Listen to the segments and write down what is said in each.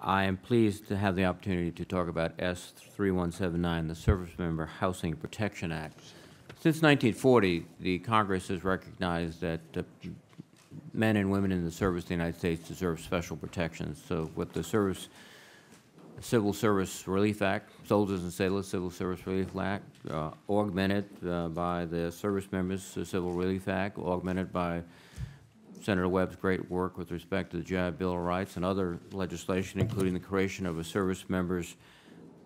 I am pleased to have the opportunity to talk about S3179, the Service Member Housing Protection Act. Since 1940, the Congress has recognized that men and women in the service of the United States deserve special protections. So with the Civil Service Relief Act, Soldiers and Sailors Civil Service Relief Act, augmented by the Service Members Civil Relief Act, augmented by Senator Webb's great work with respect to the GI Bill of Rights and other legislation, including the creation of a service members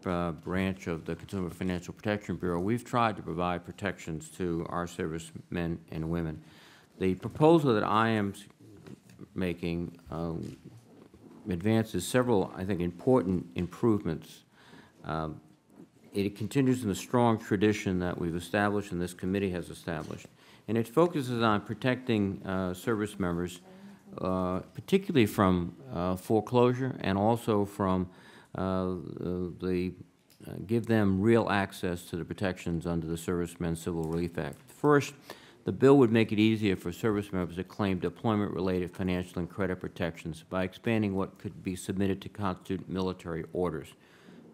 branch of the Consumer Financial Protection Bureau. We've tried to provide protections to our servicemen and women. The proposal that I am making advances several, I think, important improvements. It continues in the strong tradition that we've established and this committee has established. And it focuses on protecting service members, particularly from foreclosure and also from give them real access to the protections under the Servicemen's Civil Relief Act. First, the bill would make it easier for service members to claim deployment-related financial and credit protections by expanding what could be submitted to constitute military orders.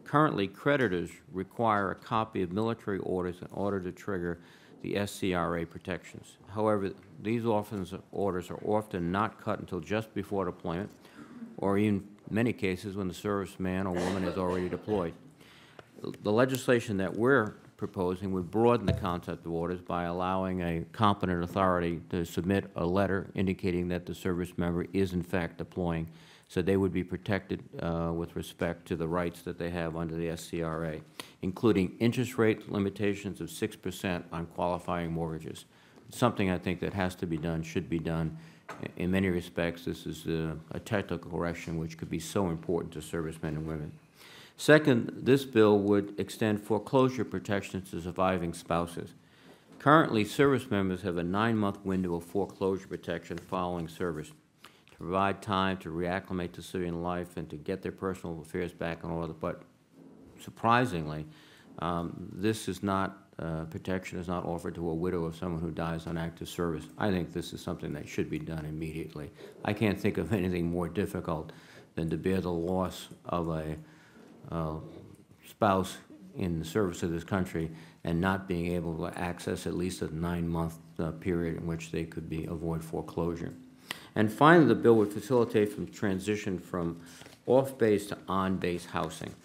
Currently, creditors require a copy of military orders in order to trigger the SCRA protections. However, these orders are often not cut until just before deployment, or in many cases when the serviceman or woman is already deployed. The legislation that we're proposing would broaden the concept of orders by allowing a competent authority to submit a letter indicating that the service member is in fact deploying, so they would be protected with respect to the rights that they have under the SCRA, including interest rate limitations of 6% on qualifying mortgages. Something I think that has to be done, should be done. In many respects, this is a technical correction which could be so important to servicemen and women. Second, this bill would extend foreclosure protections to surviving spouses. Currently, service members have a 9-month window of foreclosure protection following service to provide time to reacclimate to civilian life and to get their personal affairs back in order. But surprisingly, this is not protection is not offered to a widow of someone who dies on active service. I think this is something that should be done immediately. I can't think of anything more difficult than to bear the loss of a spouse in the service of this country and not being able to access at least a 9-month period in which they could avoid foreclosure. And finally, the bill would facilitate from transition from off-base to on-base housing.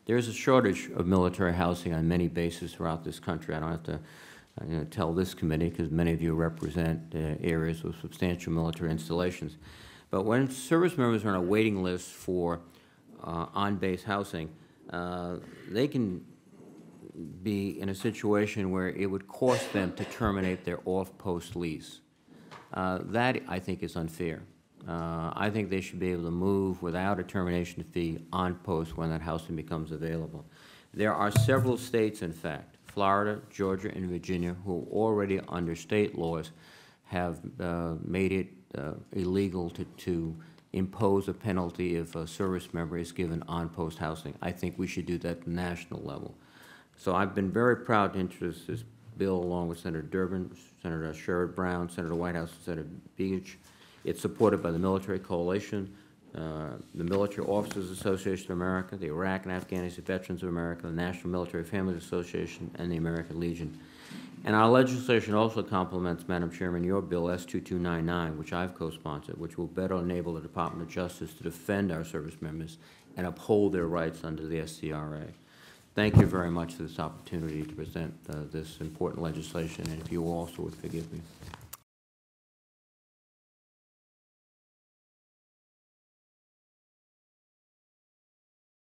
There's a shortage of military housing on many bases throughout this country. I don't have to tell this committee because many of you represent areas with substantial military installations. But when service members are on a waiting list for on-base housing, they can be in a situation where it would cost them to terminate their off-post lease. That, I think, is unfair. I think they should be able to move without a termination fee on post when that housing becomes available. There are several states, in fact, Florida, Georgia, and Virginia, who already under state laws have made it illegal to impose a penalty if a service member is given on-post housing. I think we should do that at the national level. So I've been very proud to introduce this bill along with Senator Durbin, Senator Sherrod Brown, Senator Whitehouse, and Senator Beach. It's supported by the Military Coalition, the Military Officers Association of America, the Iraq and Afghanistan Veterans of America, the National Military Families Association, and the American Legion. And our legislation also complements, Madam Chairman, your bill S2299, which I've co-sponsored, which will better enable the Department of Justice to defend our service members and uphold their rights under the SCRA. Thank you very much for this opportunity to present this important legislation, and if you also would forgive me.